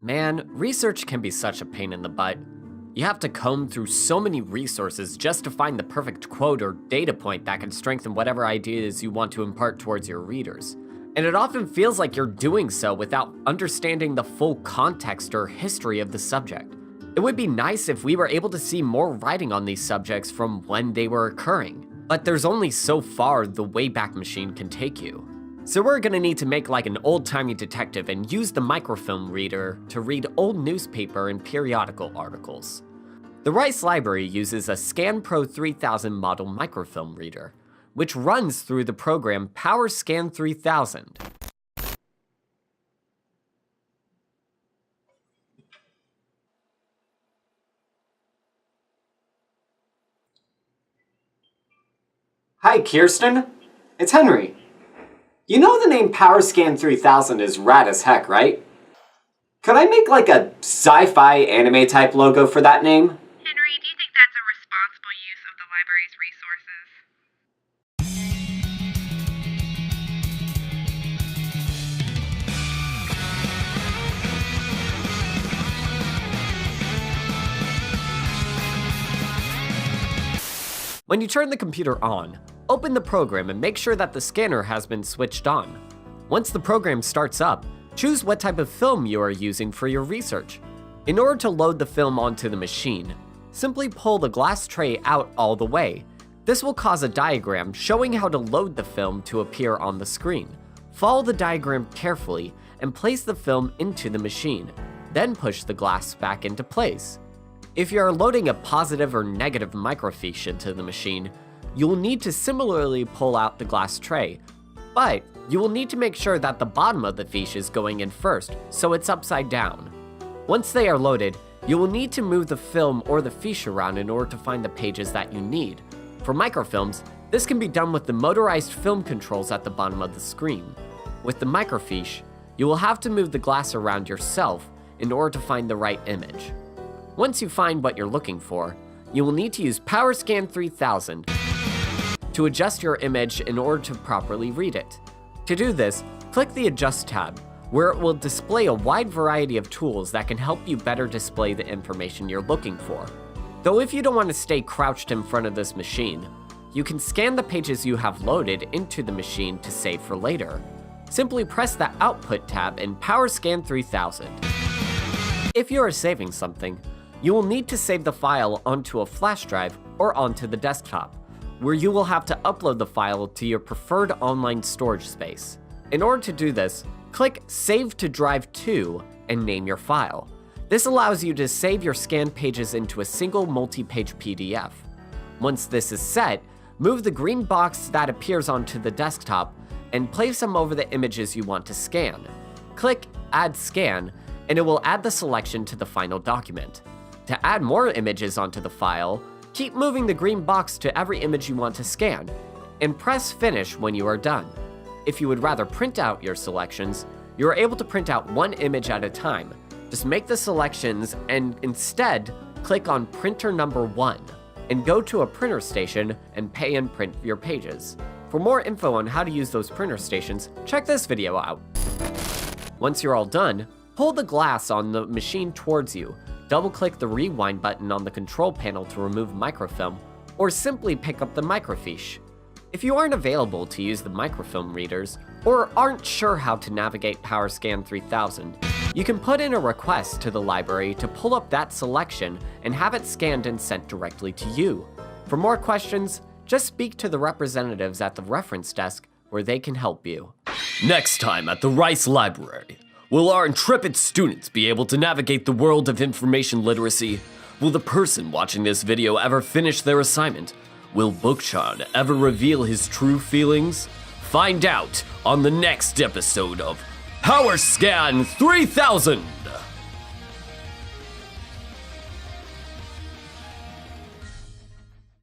Man, research can be such a pain in the butt. You have to comb through so many resources just to find the perfect quote or data point that can strengthen whatever ideas you want to impart towards your readers. And it often feels like you're doing so without understanding the full context or history of the subject. It would be nice if we were able to see more writing on these subjects from when they were occurring, but there's only so far the Wayback Machine can take you. So we're gonna need to make like an old-timey detective and use the microfilm reader to read old newspaper and periodical articles. The Rice Library uses a Scanpro 3000 model microfilm reader, which runs through the program Powerscan 3000. Hi, Kirsten. It's Henry. You know the name Powerscan 3000 is rad as heck, right? Could I make like a sci-fi anime type logo for that name? Henry, do you think that's a responsible use of the library's resources? When you turn the computer on, open the program and make sure that the scanner has been switched on. Once the program starts up, choose what type of film you are using for your research. In order to load the film onto the machine, simply pull the glass tray out all the way. This will cause a diagram showing how to load the film to appear on the screen. Follow the diagram carefully and place the film into the machine, then push the glass back into place. If you are loading a positive or negative microfiche into the machine, you will need to similarly pull out the glass tray, but you will need to make sure that the bottom of the fiche is going in first, so it's upside down. Once they are loaded, you will need to move the film or the fiche around in order to find the pages that you need. For microfilms, this can be done with the motorized film controls at the bottom of the screen. With the microfiche, you will have to move the glass around yourself in order to find the right image. Once you find what you're looking for, you will need to use Powerscan 3000 to adjust your image in order to properly read it. To do this, click the Adjust tab, where it will display a wide variety of tools that can help you better display the information you're looking for. Though if you don't want to stay crouched in front of this machine, you can scan the pages you have loaded into the machine to save for later. Simply press the Output tab in Powerscan 3000. If you are saving something, you will need to save the file onto a flash drive or onto the desktop, where you will have to upload the file to your preferred online storage space. In order to do this, click Save to Drive to and name your file. This allows you to save your scanned pages into a single multi-page PDF. Once this is set, move the green box that appears onto the desktop and place them over the images you want to scan. Click Add Scan, and it will add the selection to the final document. To add more images onto the file, keep moving the green box to every image you want to scan, and press Finish when you are done. If you would rather print out your selections, you are able to print out one image at a time. Just make the selections and instead click on printer number 1 and go to a printer station and pay and print your pages. For more info on how to use those printer stations, check this video out. Once you're all done, pull the glass on the machine towards you, double-click the rewind button on the control panel to remove microfilm, or simply pick up the microfiche. If you aren't available to use the microfilm readers, or aren't sure how to navigate Powerscan 3000, you can put in a request to the library to pull up that selection and have it scanned and sent directly to you. For more questions, just speak to the representatives at the reference desk where they can help you. Next time at the Rice Library, will our intrepid students be able to navigate the world of information literacy? Will the person watching this video ever finish their assignment? Will Bookchan ever reveal his true feelings? Find out on the next episode of Powerscan 3000!